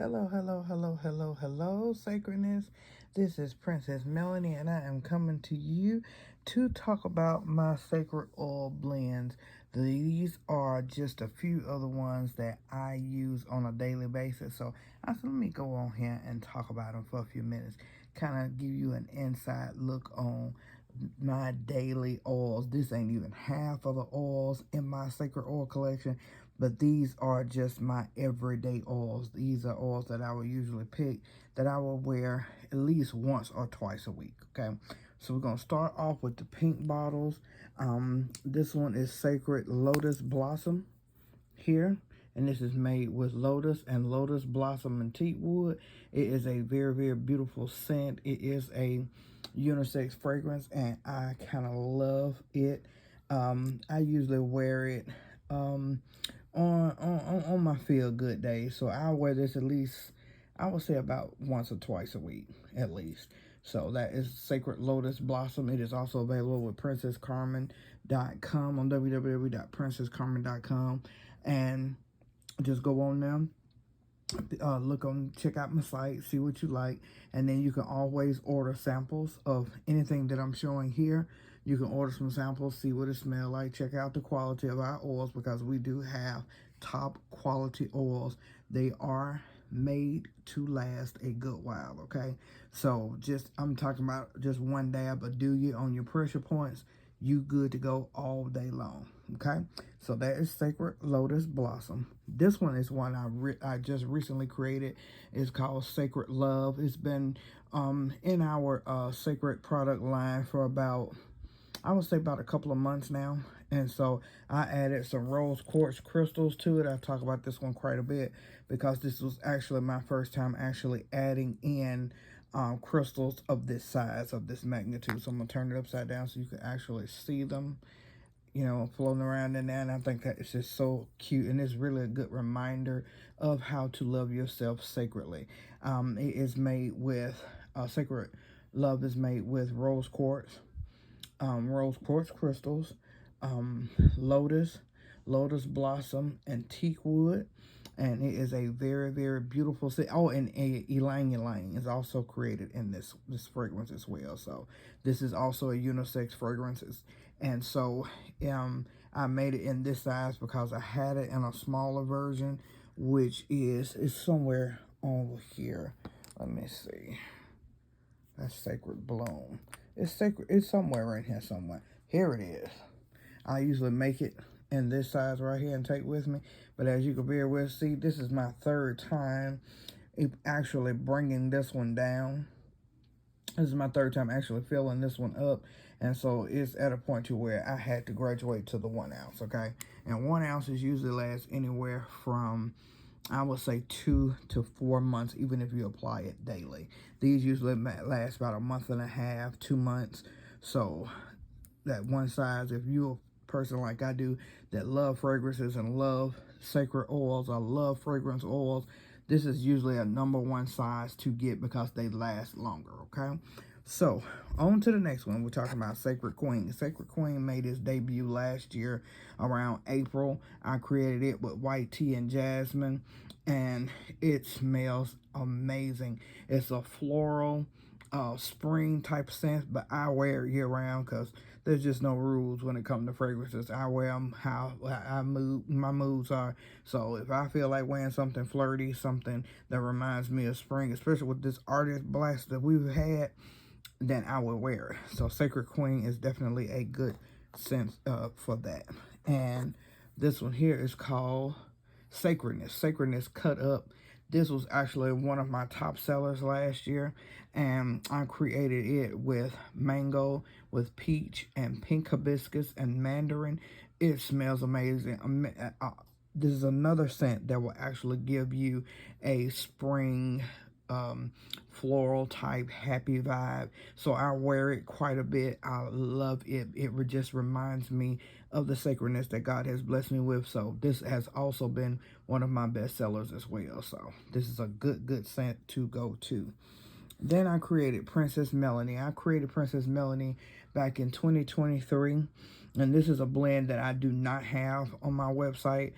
Hello, Sacredness. This is Princess Melanie, and I am coming to you to talk about my sacred oil blends. These are just a few of the ones that I use on a daily basis. So I said, let me go on here and talk about them for a few minutes, kind of give you an inside look on my daily oils. This ain't even half of the oils in my sacred oil collection, but these are just my everyday oils. These are oils that I will usually pick, that I will wear at least once or twice a week. Okay, so we're gonna start off with the pink bottles. This one is Sacred Lotus Blossom here, and this is made with lotus and lotus blossom and teak wood. It is a very beautiful scent. It is a unisex fragrance, and I kind of love it. I usually wear it on my feel good days, so I wear this at least, I would say, about once or twice a week at least. So that is Sacred Lotus Blossom. It is also available with princesscarmen.com on www.princesscarmen.com, and just go on there, check out my site, see what you like, and then you can always order samples of anything that I'm showing here. You can order some samples, see what it smells like, check out the quality of our oils, because we do have top quality oils. They are made to last a good while, okay? So I'm talking about just one dab, but do you on your pressure points, you good to go all day long. Okay, so that is Sacred Lotus Blossom. This one is one I just recently created. It's called Sacred Love. It's been in our sacred product line for about, I would say, about a couple of months now. And so I added some rose quartz crystals to it. I talk about this one quite a bit because this was actually my first time actually adding in crystals of this size, of this magnitude. So I'm gonna turn it upside down so you can actually see them, floating around in there. And I think that it's just so cute, and it's really a good reminder of how to love yourself sacredly. It is made with Sacred Love is made with rose quartz crystals, lotus blossom, and teak wood. And it is a very beautiful set. Oh, and ylang ylang is also created in this fragrance as well. So this is also a unisex fragrance, and so I made it in this size because I had it in a smaller version, which is somewhere over here. Let me see. That's Sacred Bloom. It's somewhere right here somewhere. Here it is. I usually make it in this size right here and take with me, but as you can bear with, see, this is my third time actually bringing this one down. This is my third time actually filling this one up, and so it's at a point to where I had to graduate to the 1 ounce. Okay, and 1 ounce is usually lasts anywhere from, I would say, 2 to 4 months, even if you apply it daily. These usually last about a month and a half, 2 months. So that one size, if you're a person like I do that love fragrances and love sacred oils, I love fragrance oils, this is usually a #1 size to get because they last longer. Okay, so on to the next one. We're talking about Sacred Queen. Sacred Queen made its debut last year around April. I created it with white tea and jasmine, and it smells amazing. It's a floral spring type scent, but I wear it year round because there's just no rules when it comes to fragrances. I wear them how my moods are. So if I feel like wearing something flirty, something that reminds me of spring, especially with this artist blast that we've had, then I will wear it. So Sacred Queen is definitely a good scent for that. And this one here is called Sacredness Cut Up. This was actually one of my top sellers last year, and I created it with mango, with peach, and pink hibiscus, and mandarin. It smells amazing. This is another scent that will actually give you a spring floral type happy vibe. So I wear it quite a bit. I love it. It just reminds me of the sacredness that God has blessed me with. So this has also been one of my best sellers as well. So this is a good scent to go to. Then I created Princess Melanie. I created Princess Melanie back in 2023. And this is a blend that I do not have on my website.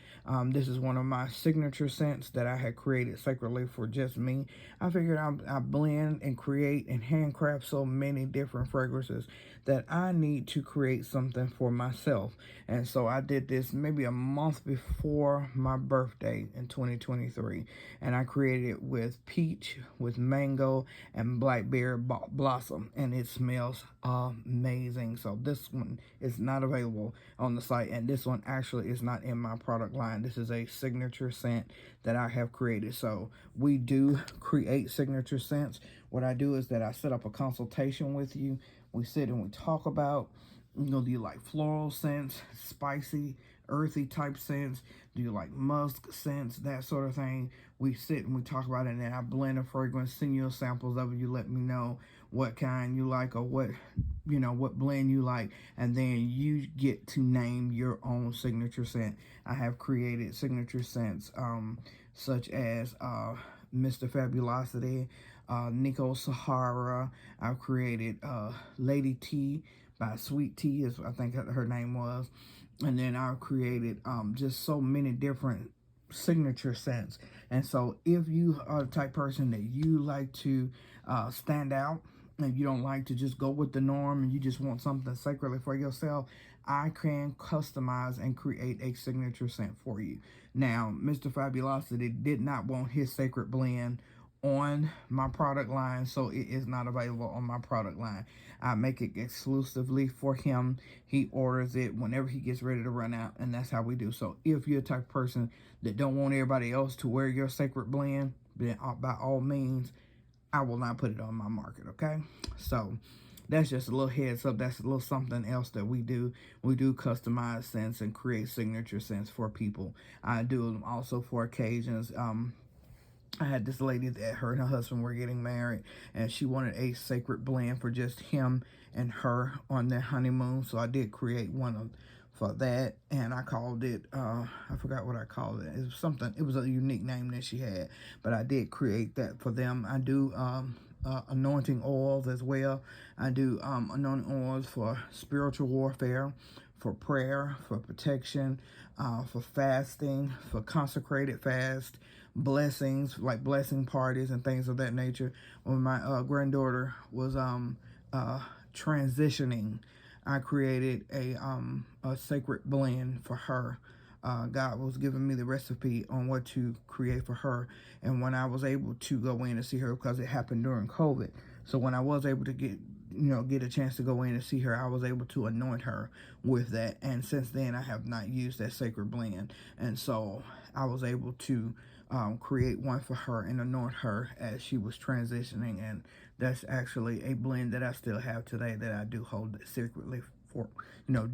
This is one of my signature scents that I had created sacredly for just me. I figured I blend and create and handcraft so many different fragrances that I need to create something for myself. And so I did this maybe a month before my birthday in 2023. And I created it with peach, with mango, and blackberry blossom. And it smells amazing. So this one is not available on the site. And this one actually is not in my product line. This is a signature scent that I have created. So we do create signature scents. What I do is that I set up a consultation with you. We sit and we talk about, do you like floral scents, spicy, earthy type scents? Do you like musk scents, that sort of thing? We sit and we talk about it, and then I blend a fragrance, send you samples of it. You let me know what kind you like or what blend you like, and then you get to name your own signature scent. I have created signature scents such as Mr. Fabulosity, Nico Sahara. I've created Lady T by Sweet Tea, is I think her name was. And then I've created just so many different signature scents. And so if you are the type person that you like to stand out, and you don't like to just go with the norm, and you just want something sacredly for yourself, I can customize and create a signature scent for you. Now, Mr. Fabulosity did not want his sacred blend on my product line, so it is not available on my product line. I make it exclusively for him. He orders it whenever he gets ready to run out, and that's how we do. So if you're a type of person that don't want everybody else to wear your sacred blend, then by all means, I will not put it on my market, okay? So that's just a little heads up. That's a little something else that we do. We do customize scents and create signature scents for people. I do them also for occasions. I had this lady that her and her husband were getting married, and she wanted a sacred blend for just him and her on their honeymoon. So I did create one for that, and I called it, I forgot what I called it. It was something, it was a unique name that she had, but I did create that for them. I do anointing oils as well. I do anointing oils for spiritual warfare, for prayer, for protection, for fasting, for consecrated fast, blessings, like blessing parties and things of that nature. When my granddaughter was transitioning, I created a sacred blend for her. God was giving me the recipe on what to create for her, and when I was able to go in and see her, because it happened during COVID, so when I was able to get a chance to go in and see her, I was able to anoint her with that. And since then, I have not used that sacred blend, and so I was able to create one for her and anoint her as she was transitioning. And that's actually a blend that I still have today, that I do hold secretly for,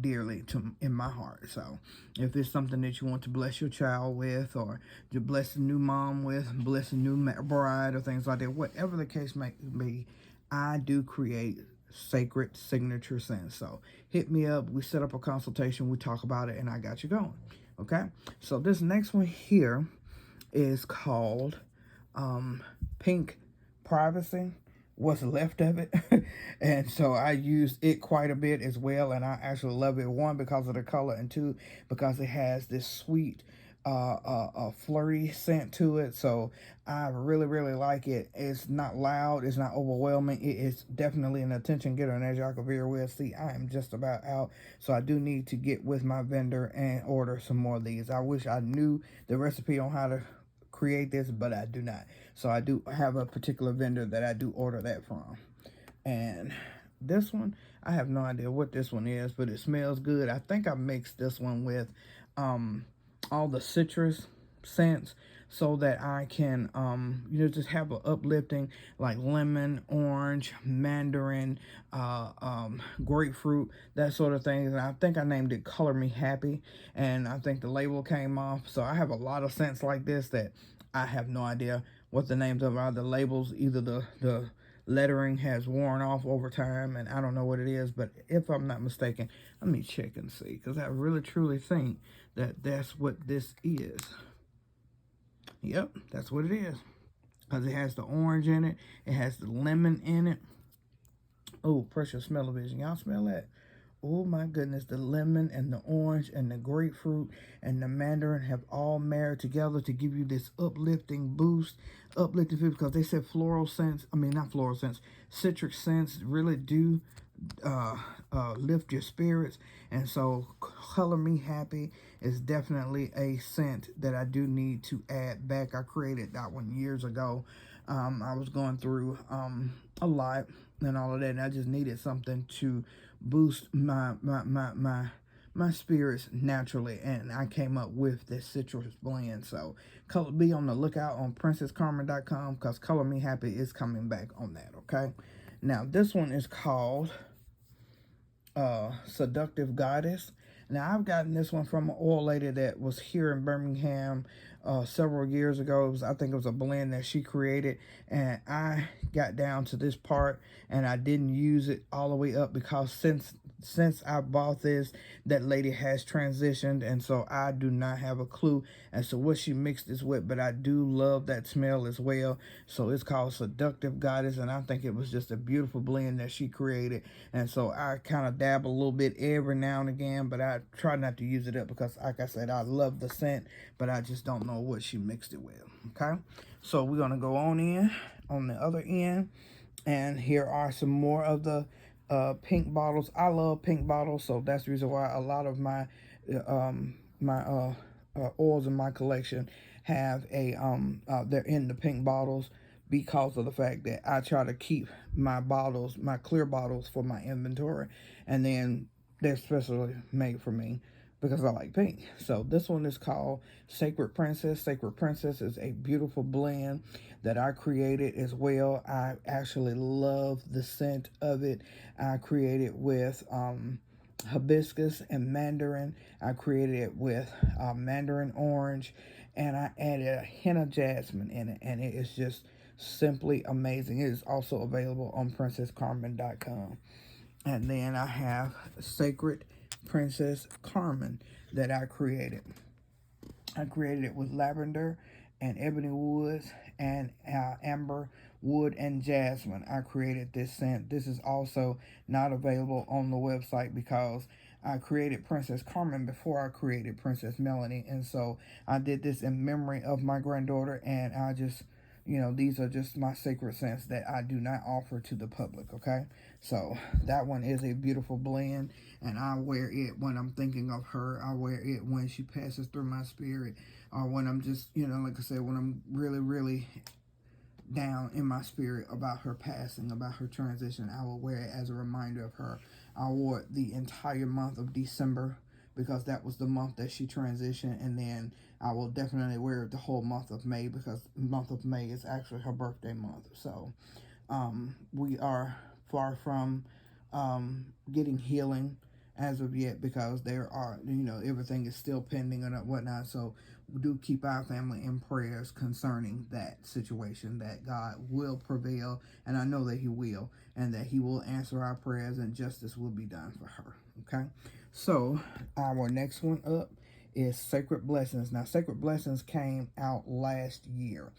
dearly in my heart. So if it's something that you want to bless your child with, or to bless a new mom with, bless a new bride, or things like that, whatever the case may be, I do create sacred signature scents. So hit me up. We set up a consultation. We talk about it, and I got you going. Okay. So this next one here is called Pink Privacy, what's left of it. And so I use it quite a bit as well, and I actually love it, one, because of the color, and two, because it has this sweet flirty scent to it. So I really like it. It's not loud, it's not overwhelming. It is definitely an attention getter, and as y'all can very well see, I am just about out. So I do need to get with my vendor and order some more of these. I wish I knew the recipe on how to create this, but I do not. So I do have a particular vendor that I do order that from. And this one, I have no idea what this one is, but it smells good. I think I mixed this one with all the citrus scents, so that I can just have an uplifting, like lemon, orange, mandarin, grapefruit, that sort of thing. And I think I named it Color Me Happy, and I think the label came off. So I have a lot of scents like this that I have no idea what the names of are. The labels, either the lettering has worn off over time, and I don't know what it is. But if I'm not mistaken, let me check and see, because I really truly think that that's what this is. Yep, that's what it is, because it has the orange in it, it has the lemon in it. Oh, precious smell-o-vision, y'all smell that? oh my goodness, the lemon and the orange and the grapefruit and the mandarin have all married together to give you this uplifting boost, uplifting food, because they said floral scents, I mean, not floral scents, citric scents really do uh, lift your spirits. And so Color Me Happy is definitely a scent that I do need to add back. I created that one years ago. I was going through a lot and all of that, and I just needed something to boost my spirits naturally, and I came up with this citrus blend. So be on the lookout on princesscarmen.com, because Color Me Happy is coming back on that. Okay, now this one is called Seductive Goddess. Now, I've gotten this one from an oil lady that was here in Birmingham several years ago. I think it was a blend that she created, and I got down to this part and I didn't use it all the way up, because since I bought this, that lady has transitioned, and so I do not have a clue as to what she mixed this with, but I do love that smell as well. So it's called Seductive Goddess, and I think it was just a beautiful blend that she created, and so I kind of dabble a little bit every now and again, but I try not to use it up, because like I said, I love the scent, but I just don't know what she mixed it with. Okay, so we're gonna go on in on the other end, and here are some more of the pink bottles. I love pink bottles, so that's the reason why a lot of my oils in my collection have a they're in the pink bottles, because of the fact that I try to keep my bottles, my clear bottles, for my inventory, and then they're specially made for me because I like pink. So this one is called Sacred Princess. Sacred Princess is a beautiful blend that I created as well. I actually love the scent of it. I created with hibiscus and mandarin. I created it with mandarin orange, and I added a hint of jasmine in it, and it is just simply amazing. It is also available on princesscarmen.com. And then I have Sacred Princess Carmen that I created. I created it with lavender and ebony woods and amber wood and jasmine. I created this scent. This is also not available on the website, because I created Princess Carmen before I created Princess Melanie, and so I did this in memory of my granddaughter, and I just, these are just my sacred scents that I do not offer to the public. Okay, so that one is a beautiful blend, and I wear it when I'm thinking of her. I wear it when she passes through my spirit, or when I'm just, like I said, when I'm really, really down in my spirit about her passing, about her transition. I will wear it as a reminder of her. I wore it the entire month of December, because that was the month that she transitioned, and then I will definitely wear it the whole month of May, because the month of May is actually her birthday month. So we are far from getting healing as of yet, because there are, everything is still pending and whatnot. So we do keep our family in prayers concerning that situation, that God will prevail, and I know that He will, and that He will answer our prayers, and justice will be done for her. Okay, so our next one up is Sacred Blessings. Now, Sacred Blessings came out last year.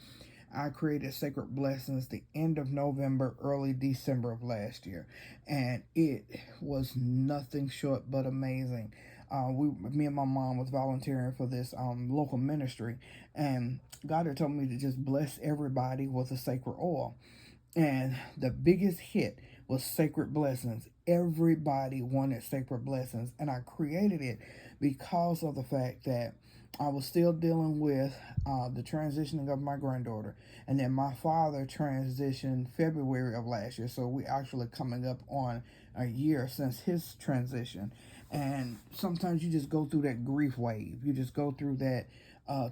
I created Sacred Blessings the end of November, early December of last year, and it was nothing short but amazing. Me and my mom was volunteering for this local ministry, and God had told me to just bless everybody with a sacred oil. And the biggest hit was Sacred Blessings. Everybody wanted Sacred Blessings, and I created it because of the fact that I was still dealing with the transitioning of my granddaughter, and then my father transitioned February of last year, so we actually coming up on a year since his transition. And sometimes you just go through that grief wave. You just go through that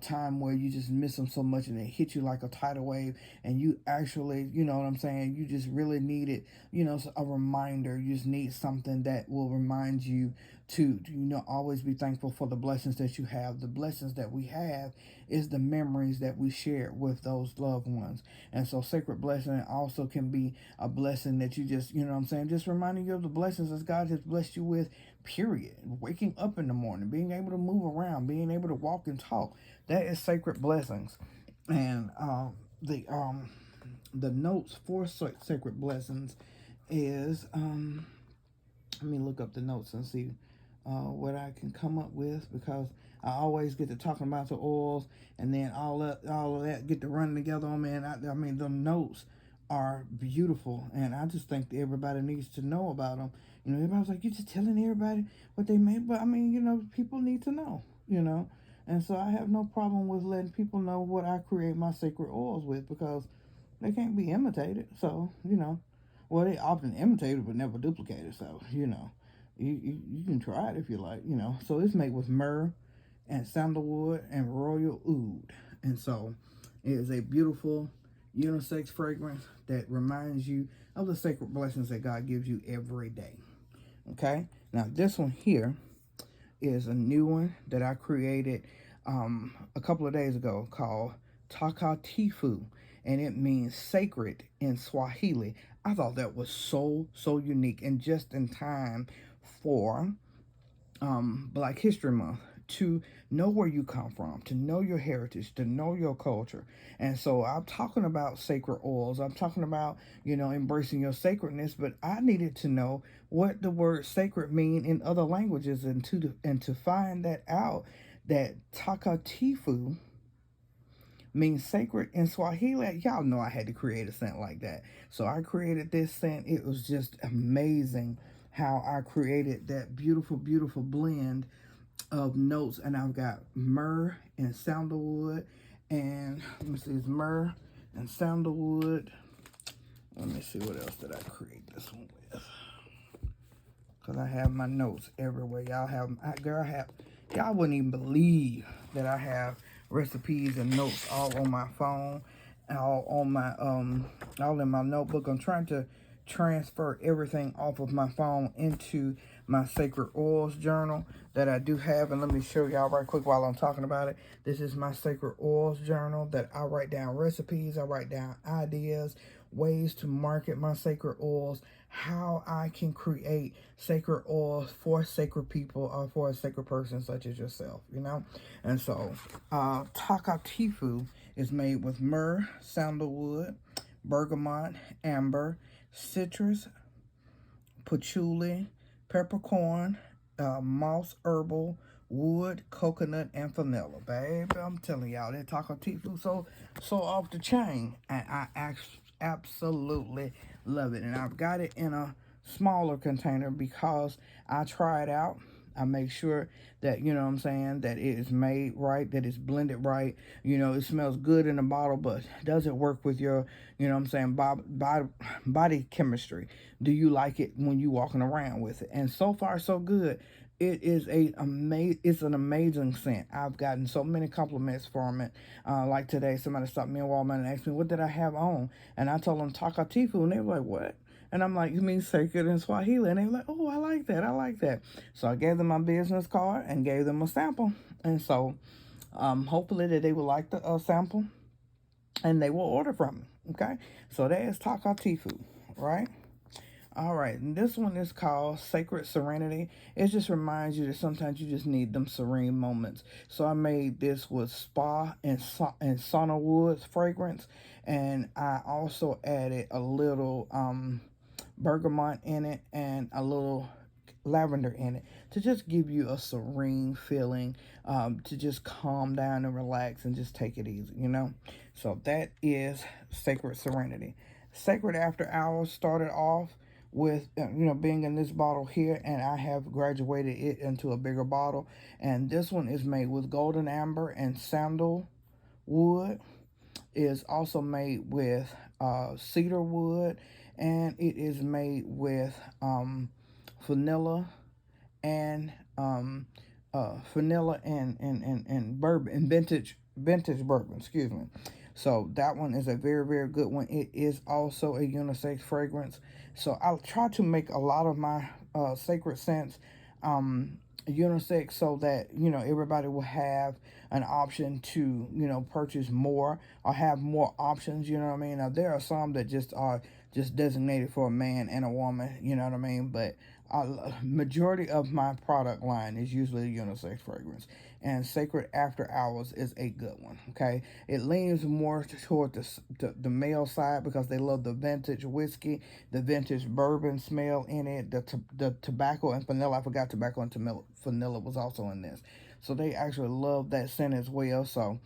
time where you just miss them so much, and it hits you like a tidal wave, and you actually, you know what I'm saying, you just really need it, a reminder. You just need something that will remind you to, always be thankful for the blessings that you have. The blessings that we have is the memories that we share with those loved ones. And so Sacred Blessing also can be a blessing that you just, just reminding you of the blessings that God has blessed you with, period. Waking up in the morning, being able to move around, being able to walk and talk, that is Sacred Blessings. And the notes for Sacred Blessings is Let me look up the notes and see what I can come up with, because I always get to talking about the oils, and then all of that get to run together on me. And I mean, the notes are beautiful, and I just think that everybody needs to know about them. You know, everybody's like, you're just telling everybody what they made, but I mean, you know, people need to know. You know, and so I have no problem with letting people know what I create my sacred oils with, because they can't be imitated. So, you know, well, they often imitated but never duplicated. So, you know, you can try it if you like, you know. So it's made with myrrh and sandalwood and royal oud. And so it is a beautiful unisex fragrance that reminds you of the sacred blessings that God gives you every day. Okay? Now, this one here is a new one that I created a couple of days ago, called Takatifu, and it means sacred in Swahili. I thought that was so unique, and just in time for Black History Month, to know where you come from, to know your heritage, to know your culture. And so I'm talking about sacred oils. I'm talking about, you know, embracing your sacredness, but I needed to know what the word sacred mean in other languages, and to find that out, that Takatifu means sacred in Swahili. Y'all know I had to create a scent like that. So I created this scent. It was just amazing how I created that beautiful, beautiful blend of notes. And I've got myrrh and sandalwood. And let me see, it's myrrh and sandalwood. Let me see, what else did I create this one with? Because I have my notes everywhere. Y'all wouldn't even believe that I have recipes and notes all on my phone, all on my all in my notebook. I'm trying to transfer everything off of my phone into my sacred oils journal that I do have. And let me show y'all right quick while I'm talking about it. This is my sacred oils journal that I write down recipes, I write down ideas, ways to market my sacred oils, how I can create sacred oils for sacred people, or for a sacred person such as yourself, you know. And so Takatifu is made with myrrh, sandalwood, bergamot, amber, citrus, patchouli, peppercorn, moss herbal, wood, coconut, and vanilla. Baby, I'm telling y'all, that Takatifu so off the chain, and I absolutely love it. And I've got it in a smaller container because I try it out. I make sure that, you know what I'm saying, that it is made right, that it's blended right. You know, it smells good in the bottle, but does it work with your, you know what I'm saying, body chemistry? Do you like it when you walking around with it? And so far, so good. It is it's an amazing scent. I've gotten so many compliments from it. Like today, somebody stopped me in Walmart and asked me, what did I have on? And I told them Takatifu, and they were like, what? And I'm like, you mean sacred in Swahili? And they were like, oh, I like that. I like that. So I gave them my business card and gave them a sample. And so hopefully that they will like the sample, and they will order from me. Okay? So that is Takatifu, right? All right, and this one is called Sacred Serenity. It just reminds you that sometimes you just need them serene moments. So I made this with spa and sauna woods fragrance, and I also added a little bergamot in it and a little lavender in it to just give you a serene feeling, to just calm down and relax and just take it easy, you know. So that is Sacred Serenity. Sacred After Hours started off with you know, being in this bottle here, and I have graduated it into a bigger bottle. And this one is made with golden amber and sandalwood. Is also made with cedar wood, and it is made with vanilla and bourbon, and vintage bourbon, excuse me. So that one is a very good one. It is also a unisex fragrance. So I'll try to make a lot of my sacred scents unisex, so that, you know, everybody will have an option to, you know, purchase more or have more options, you know what I mean. Now there are some that just are just designated for a man and a woman, you know what I mean, but majority of my product line is usually a unisex fragrance. and Sacred After Hours is a good one. Okay, it leans more toward the male side because they love the vintage whiskey, the vintage bourbon smell in it, the tobacco and vanilla. I forgot tobacco and vanilla was also in this, so they actually love that scent as well. So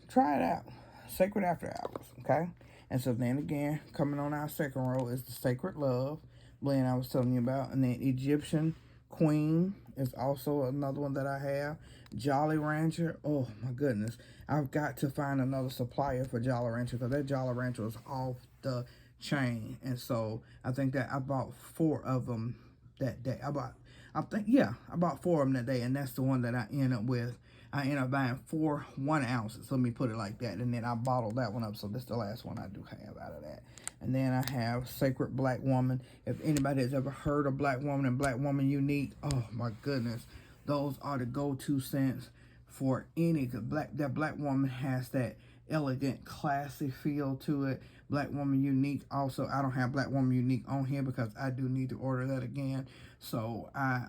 try it out. Sacred After Hours. Okay, and so then again, coming on our second row is the Sacred Love blend I was telling you about, and then Egyptian Queen is also another one that I have. Jolly Rancher. Oh my goodness, I've got to find another supplier for Jolly Rancher because that Jolly Rancher was off the chain, and so I think that I bought 4 of them that day. I bought 4 of them that day, and that's the one that I end up with. I end up buying 4 1-ounces. Let me put it like that, and then I bottled that one up. So this is the last one I do have out of that. And then I have Sacred Black Woman. If anybody has ever heard of Black Woman and Black Woman Unique, oh my goodness, those are the go-to scents for any. That Black Woman has that elegant, classy feel to it. Black Woman Unique also, I don't have Black Woman Unique on here because I do need to order that again. So I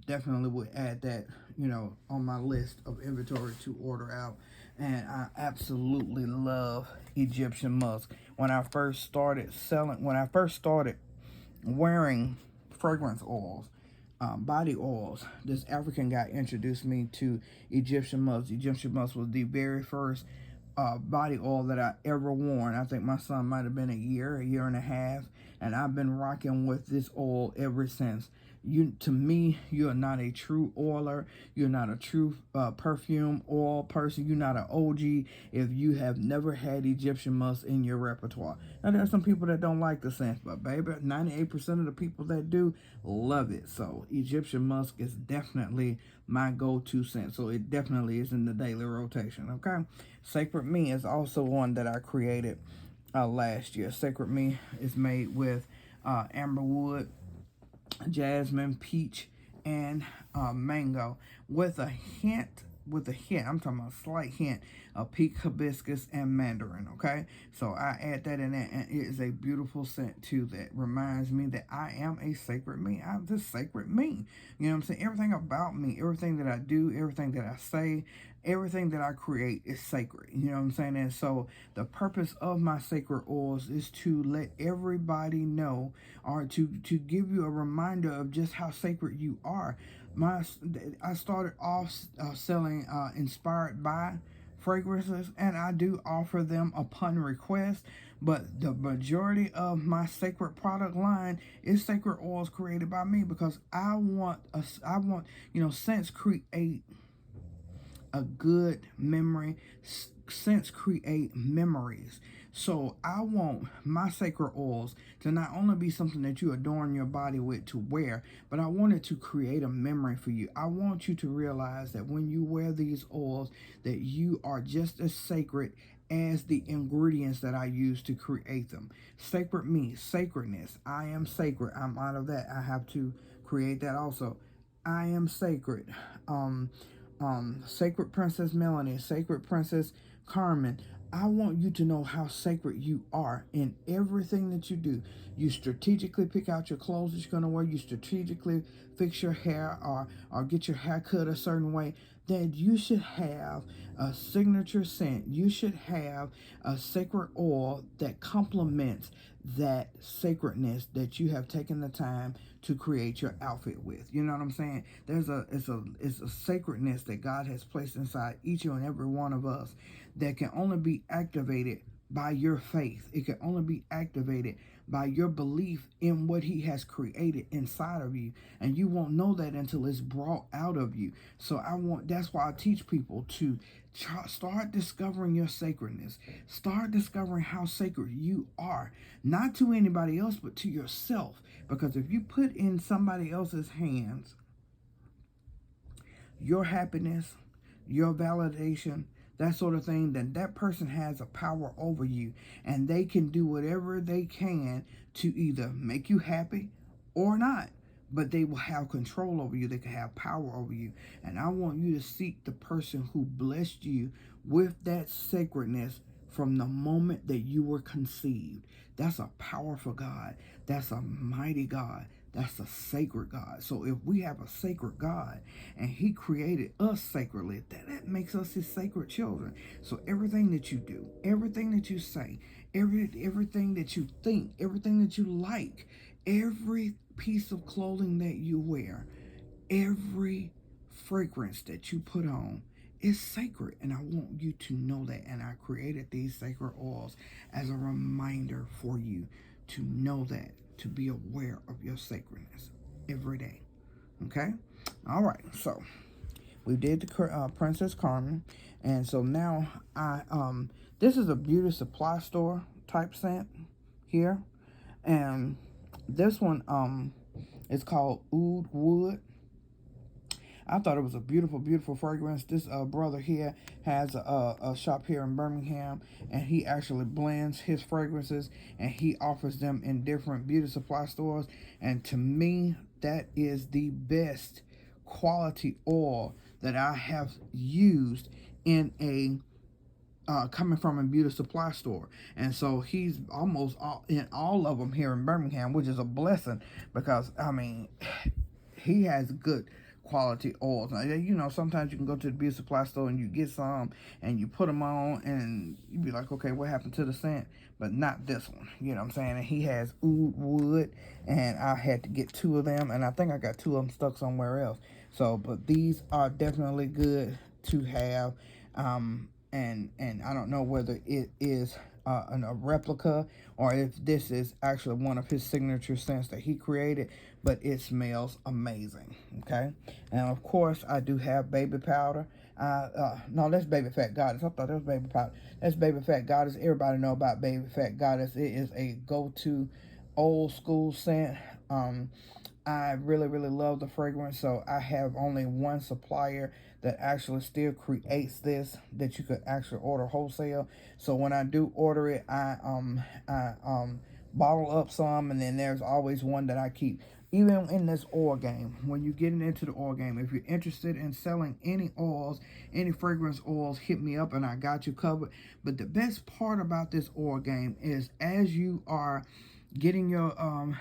definitely would add that, on my list of inventory to order out. And I absolutely love Egyptian Musk. When I first started wearing fragrance oils, body oils, this African guy introduced me to Egyptian Musk. Egyptian Musk was the very first body oil that I ever worn. I think my son might have been a year and a half, and I've been rocking with this oil ever since. To me, you're not a true oiler. You're not a true perfume oil person. You're not an OG if you have never had Egyptian Musk in your repertoire. Now, there are some people that don't like the scent, but baby, 98% of the people that do love it. So Egyptian Musk is definitely my go-to scent. So it definitely is in the daily rotation, okay? Sacred Me is also one that I created last year. Sacred Me is made with amberwood, jasmine, peach, and mango with a hint, I'm talking about a slight hint of pink hibiscus and mandarin, okay? So I add that in there, and it is a beautiful scent too that reminds me that I am a sacred me. I'm just sacred me. You know what I'm saying? Everything about me, everything that I do, everything that I say, everything that I create is sacred. You know what I'm saying? And so the purpose of my sacred oils is to let everybody know, or to give you a reminder of just how sacred you are. I started off selling inspired by fragrances, and I do offer them upon request, but the majority of my sacred product line is sacred oils created by me because I want scents create a good memory. Scents create memories. So I want my sacred oils to not only be something that you adorn your body with to wear, but I want it to create a memory for you. I want you to realize that when you wear these oils, that you are just as sacred as the ingredients that I use to create them. Sacred me, sacredness. I am sacred. I'm out of that. I have to create that also. I am sacred. Sacred Princess Melanie, Sacred Princess Carmen. I want you to know how sacred you are in everything that you do. You strategically pick out your clothes that you're going to wear. You strategically fix your hair or get your hair cut a certain way. That you should have a signature scent. You should have a sacred oil that complements that sacredness that you have taken the time to create your outfit with. You know what I'm saying? It's a sacredness that God has placed inside each and every one of us that can only be activated by your faith. It can only be activated by your belief in what he has created inside of you, and you won't know that until it's brought out of you. So that's why I teach people to start discovering your sacredness. Start discovering how sacred you are, not to anybody else, but to yourself. Because if you put in somebody else's hands your happiness, your validation, that sort of thing, then that person has a power over you, and they can do whatever they can to either make you happy or not, but they will have control over you. They can have power over you. And I want you to seek the person who blessed you with that sacredness from the moment that you were conceived. That's a powerful God. That's a mighty God. That's a sacred God. So if we have a sacred God and he created us sacredly, that makes us his sacred children. So everything that you do, everything that you say, everything that you think, everything that you like, every piece of clothing that you wear, every fragrance that you put on is sacred. And I want you to know that. And I created these sacred oils as a reminder for you to know that, to be aware of your sacredness every day. Okay? All right. So we did the Princess Carmen. And so now this is a beauty supply store type scent here. And this one is called Oud Wood. I thought it was a beautiful, beautiful fragrance. This brother here has a shop here in Birmingham, and he actually blends his fragrances, and he offers them in different beauty supply stores. And to me, that is the best quality oil that I have used in a coming from a beauty supply store. And so he's almost in all of them here in Birmingham, which is a blessing because, I mean, he has good quality oils. Now, you know, sometimes you can go to the beauty supply store and you get some and you put them on and you be like, okay, what happened to the scent? But not this one. You know what I'm saying? And he has Oud Wood, and I had to get 2 of them, and I think I got 2 of them stuck somewhere else. So, but these are definitely good to have. And I don't know whether it is a replica or if this is actually one of his signature scents that he created, but it smells amazing. Okay, and of course I do have baby powder. No, that's Baby Fat Goddess. I thought that was baby powder. That's Baby Fat Goddess. Everybody know about Baby Fat Goddess. It is a go-to old school scent. I really, really love the fragrance, so I have only one supplier that actually still creates this that you could actually order wholesale. So when I do order it, I bottle up some, and then there's always one that I keep. Even in this oil game, when you get into the oil game, if you're interested in selling any oils, any fragrance oils, hit me up and I got you covered. But the best part about this oil game is as you are getting your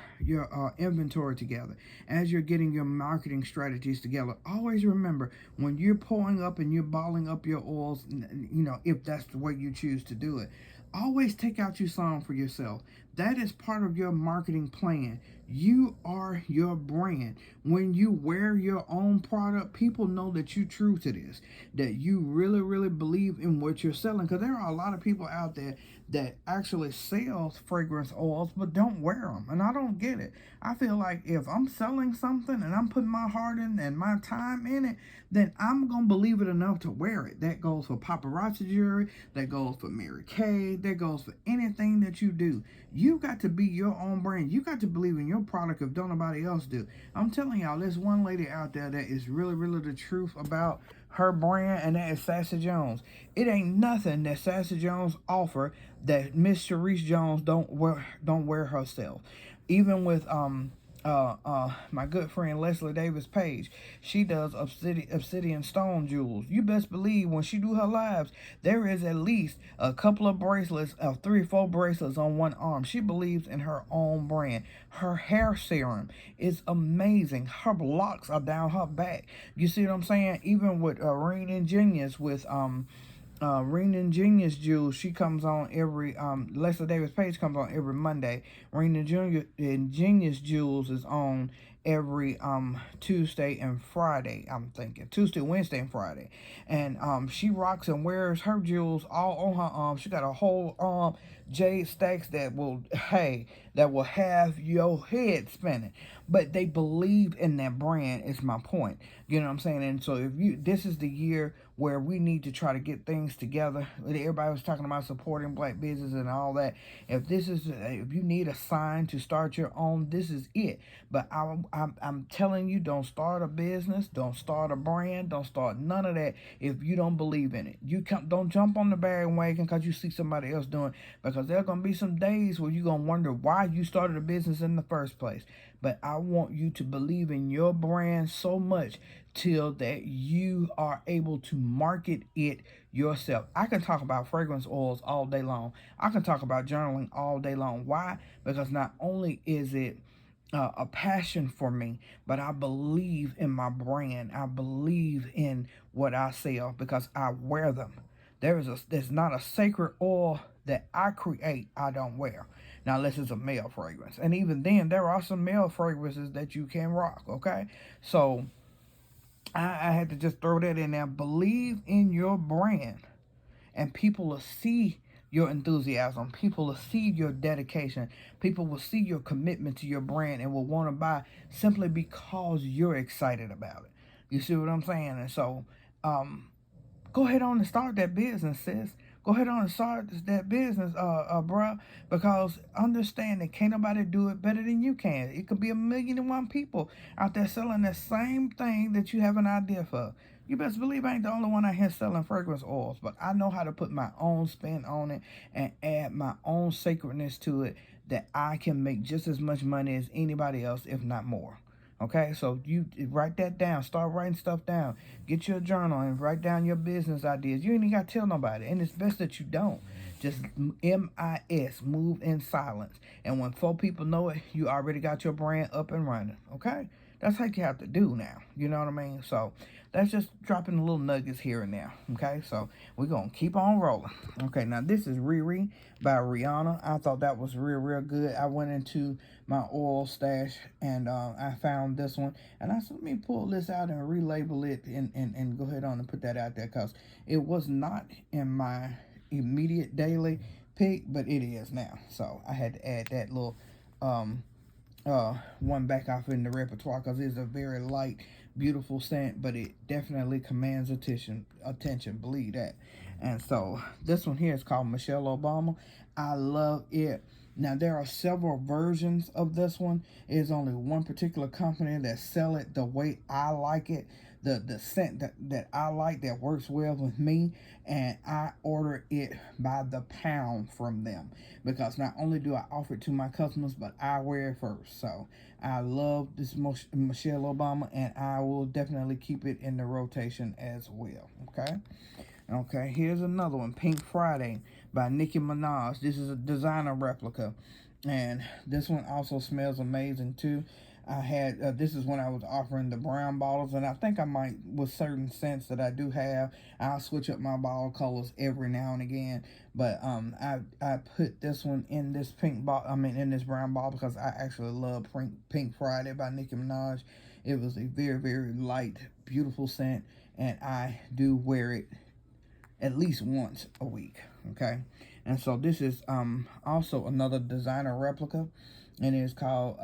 inventory together, as you're getting your marketing strategies together, always remember when you're pouring up and you're bottling up your oils, you know, if that's the way you choose to do it, always take out you some for yourself. That is part of your marketing plan. You are your brand. When you wear your own product, people know that you're true to this, that you really, really believe in what you're selling. Because there are a lot of people out there that actually sell fragrance oils but don't wear them. And I don't get it. I feel like if I'm selling something and I'm putting my heart in and my time in it, then I'm going to believe it enough to wear it. That goes for paparazzi jewelry. That goes for Mary Kay. That goes for anything that you do. You got to be your own brand. You got to believe in your product if don't nobody else do. I'm telling y'all, there's one lady out there that is really, really the truth about her brand, and that is Sassy Jones. It ain't nothing that Sassy Jones offer that Miss Sharice Jones don't wear herself. Even with my good friend Leslie Davis Page, she does obsidian stone jewels. You best believe when she do her lives, there is at least a couple of bracelets, 3 or 4 bracelets on one arm. She believes in her own brand. Her hair serum is amazing. Her locks are down her back. You see what I'm saying? Even with Rain Ingenious with Rain Ingenious Jewels, she comes on every Leslie Davis Page comes on every Monday. Rain Ingenious Jewels is on every Tuesday and Friday. I'm thinking Tuesday, Wednesday, and Friday. And she rocks and wears her jewels all on her arm. She got a whole jade stacks that will have your head spinning. But they believe in that brand is my point. You know what I'm saying? And so this is the year where we need to try to get things together. Everybody was talking about supporting black business and all that. If you need a sign to start your own, this is it. But I'm telling you, don't start a business, don't start a brand, don't start none of that if you don't believe in it. Don't jump on the bandwagon because you see somebody else doing, because there are going to be some days where you're going to wonder why you started a business in the first place. But I want you to believe in your brand so much till that you are able to market it yourself. I can talk about fragrance oils all day long. I can talk about journaling all day long. Why? Because not only is it a passion for me, but I believe in my brand. I believe in what I sell because I wear them. There's not a sacred oil that I create I don't wear. Now, unless it's a male fragrance, and even then, there are some male fragrances that you can rock. Okay, so I had to just throw that in there. Believe in your brand, and people will see your enthusiasm. People will see your dedication. People will see your commitment to your brand and will want to buy simply because you're excited about it. You see what I'm saying? And so, um, go ahead on and start that business, sis. Go ahead on and start that business, bruh, because understand that can't nobody do it better than you can. It could be 1,000,001 people out there selling the same thing that you have an idea for. You best believe I ain't the only one out here selling fragrance oils, but I know how to put my own spin on it and add my own sacredness to it that I can make just as much money as anybody else, if not more. Okay, so you write that down. Start writing stuff down. Get your journal and write down your business ideas. You ain't even got to tell nobody, and it's best that you don't. Just MIS, move in silence. And when 4 people know it, you already got your brand up and running. Okay, that's how you have to do now. You know what I mean? So that's just dropping little nuggets here and there. Okay, so we're gonna keep on rolling. Okay, now this is Riri by Rihanna. I thought that was real good. I went into my oil stash and I found this one, and I said, let me pull this out and relabel it and go ahead on and put that out there because it was not in my immediate daily pick, but it is now. So I had to add that little um one back off in the repertoire because it's a very light, beautiful scent, but it definitely commands attention, believe that. And so this one here is called Michelle Obama. I love it. Now there are several versions of this one. There's only one particular company that sell it the way I like it, the scent that I like that works well with me, and I order it by the pound from them because not only do I offer it to my customers, but I wear it first. So I love this Michelle Obama, and I will definitely keep it in the rotation as well. Okay. Okay, here's another one, Pink Friday by Nicki Minaj. This is a designer replica, and this one also smells amazing too. I had this is when I was offering the brown bottles, and I think I might, with certain scents that I do have, I'll switch up my bottle colors every now and again. But I put this one in this pink bottle. I mean, in this brown bottle because I actually love Pink Friday by Nicki Minaj. It was a very light, beautiful scent, and I do wear it at least once a week. Okay, and so this is also another designer replica, and it's called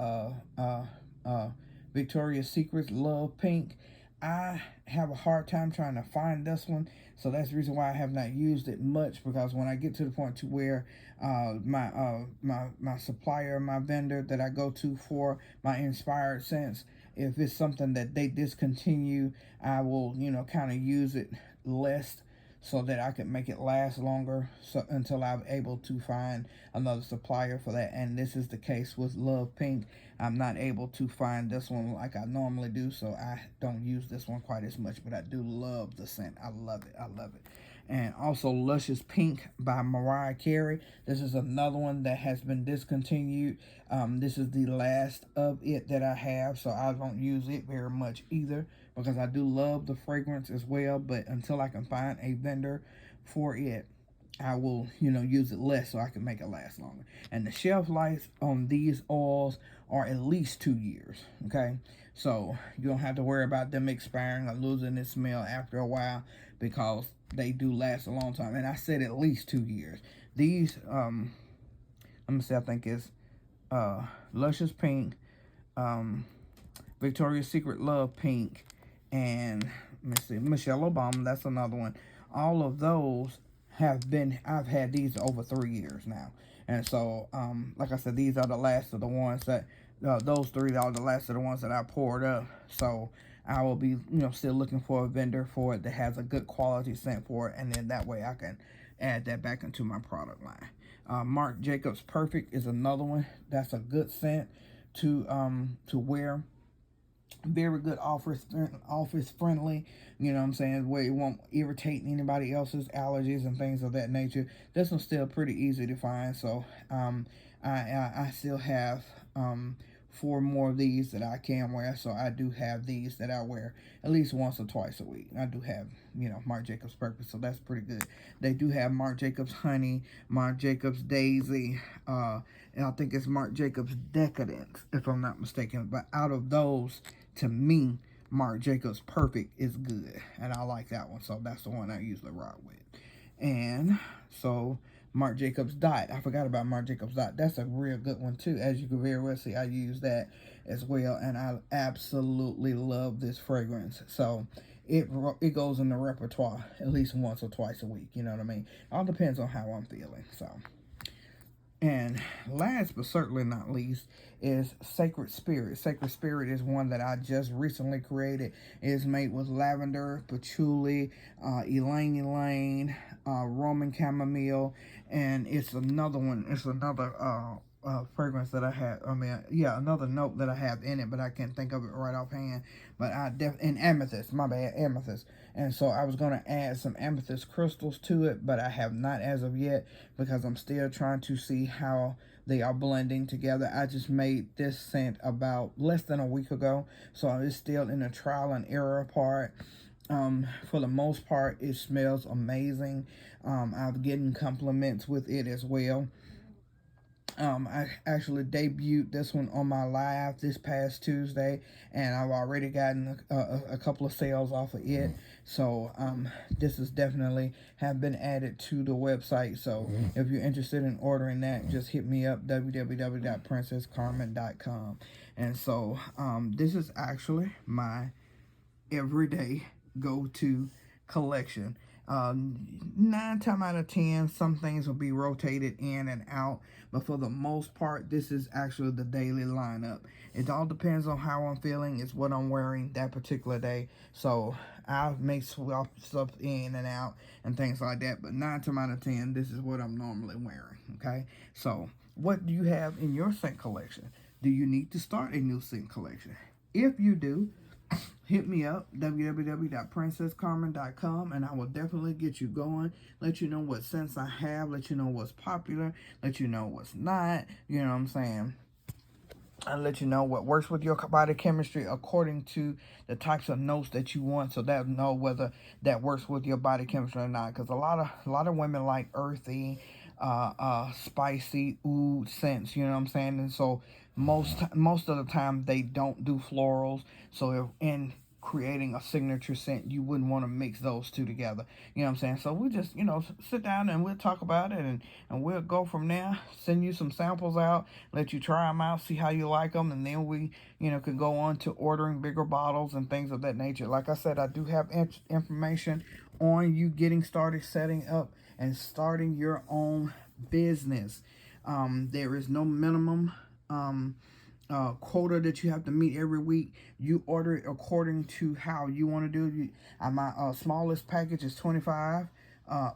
Victoria's Secret Love Pink. I have a hard time trying to find this one, so that's the reason why I have not used it much. Because when I get to the point to where my supplier, my vendor that I go to for my inspired scents, if it's something that they discontinue, I will kind of use it less so that I can make it last longer, so until I'm able to find another supplier for that. And this is the case with Love Pink. I'm not able to find this one like I normally do, so I don't use this one quite as much, but I do love the scent. I love it. I love it. And also Luscious Pink by Mariah Carey. This is another one that has been discontinued. This is the last of it that I have, so I don't use it very much either because I do love the fragrance as well. But until I can find a vendor for it, I will, use it less so I can make it last longer. And the shelf life on these oils are at least 2 years. Okay, so you don't have to worry about them expiring or losing their smell after a while because they do last a long time. And I said at least 2 years. These, let me see, I think it's Luscious Pink, Victoria's Secret Love Pink, and let me see, Michelle Obama. That's another one. All of those I've had these over 3 years now, and so like I said, these are the last of the ones that those three are the last of the ones that I poured up. So I will be still looking for a vendor for it that has a good quality scent for it, and then that way I can add that back into my product line. Marc Jacobs Perfect is another one that's a good scent to wear. Very good office friendly, you know what I'm saying, where it won't irritate anybody else's allergies and things of that nature. This one's still pretty easy to find, so I still have 4 more of these that I can wear. So I do have these that I wear at least once or twice a week. I do have, Marc Jacobs Purple, so that's pretty good. They do have Marc Jacobs Honey, Marc Jacobs Daisy, and I think it's Marc Jacobs Decadence, if I'm not mistaken. But out of those, to me, Marc Jacobs Perfect is good, and I like that one, so that's the one I usually rock with. And so Marc Jacobs Dot, I forgot about Marc Jacobs Dot. That's a real good one too. As you can very well see, I use that as well, and I absolutely love this fragrance. So it goes in the repertoire at least once or twice a week. You know what I mean? All depends on how I'm feeling. So. And last but certainly not least is Sacred Spirit. Sacred Spirit is one that I just recently created. It is made with lavender, patchouli, ylang ylang, Roman chamomile, and it's another one. It's another fragrance that I have. Another note that I have in it, but I can't think of it right offhand. But and amethyst. My bad, amethyst. And so I was gonna add some amethyst crystals to it, but I have not as of yet because I'm still trying to see how they are blending together. I just made this scent about less than a week ago, so it's still in the trial and error part. For the most part, it smells amazing. I've gotten compliments with it as well. I actually debuted this one on my live this past Tuesday, and I've already gotten a couple of sales off of it. So this is definitely have been added to the website. So if you're interested in ordering that, just hit me up, www.princesscarmen.com. And so this is actually my everyday go-to collection. 9 times out of 10, some things will be rotated in and out, but for the most part, this is actually the daily lineup. It all depends on how I'm feeling. It's what I'm wearing that particular day, so I may swap stuff in and out and things like that, but 9 times out of 10, this is what I'm normally wearing. Okay, so what do you have in your scent collection? Do you need to start a new scent collection? If you do, hit me up, www.princesscarmen.com, and I will definitely get you going, let you know what scents I have, let you know what's popular, let you know what's not, you know what I'm saying, and let you know what works with your body chemistry according to the types of notes that you want, so that know whether that works with your body chemistry or not, because a lot of women like earthy, spicy oud scents, you know what I'm saying, and so most of the time they don't do florals. So if in creating a signature scent, you wouldn't want to mix those two together, you know what I'm saying. So we just sit down and we'll talk about it, and we'll go from there. Send you some samples out, let you try them out, see how you like them, and then we could go on to ordering bigger bottles and things of that nature. Like I said, I do have information on you getting started, setting up and starting your own business. There is no minimum quota that you have to meet every week. You order it according to how you want to do it. My smallest package is 25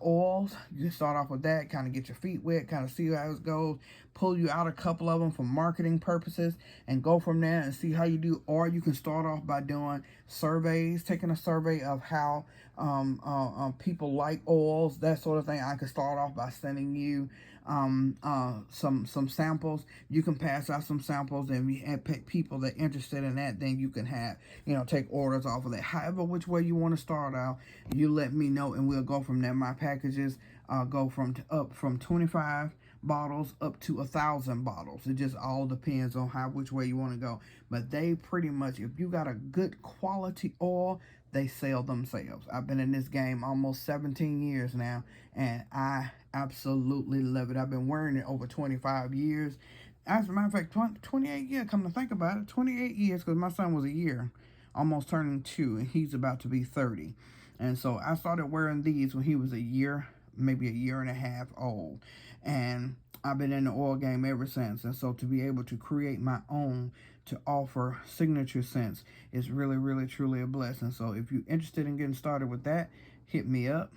oils. You start off with that, kind of get your feet wet, kind of see how it goes, pull you out a couple of them for marketing purposes, and go from there and see how you do. Or you can start off by doing surveys, taking a survey of how people like oils, that sort of thing. I could start off by sending you some samples. You can pass out some samples, and we have people that are interested in that, then you can have take orders off of that. However which way you want to start out, you let me know and we'll go from there. My packages go from 25 bottles up to 1,000 bottles. It just all depends on which way you want to go, but they pretty much, if you got a good quality oil, they sell themselves. I've been in this game almost 17 years now, and I absolutely love it. I've been wearing it over 25 years. As a matter of fact, 28 years, come to think about it, 28 years, because my son was a year, almost turning 2, and he's about to be 30. And so I started wearing these when he was a year, maybe a year and a half old. And I've been in the oil game ever since. And so to be able to create my own, to offer signature scents, is really, really, truly a blessing. So if you're interested in getting started with that, hit me up,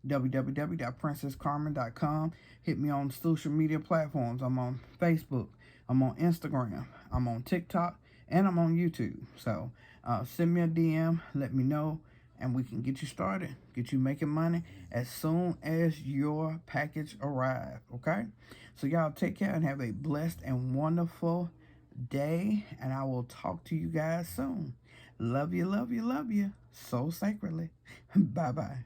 www.princesscarmen.com. Hit me on social media platforms. I'm on Facebook, I'm on Instagram, I'm on TikTok, and I'm on YouTube. So send me a DM, let me know, and we can get you started, get you making money as soon as your package arrives, okay? So y'all take care and have a blessed and wonderful day, and I will talk to you guys soon. Love you, love you, love you so sacredly. Bye bye.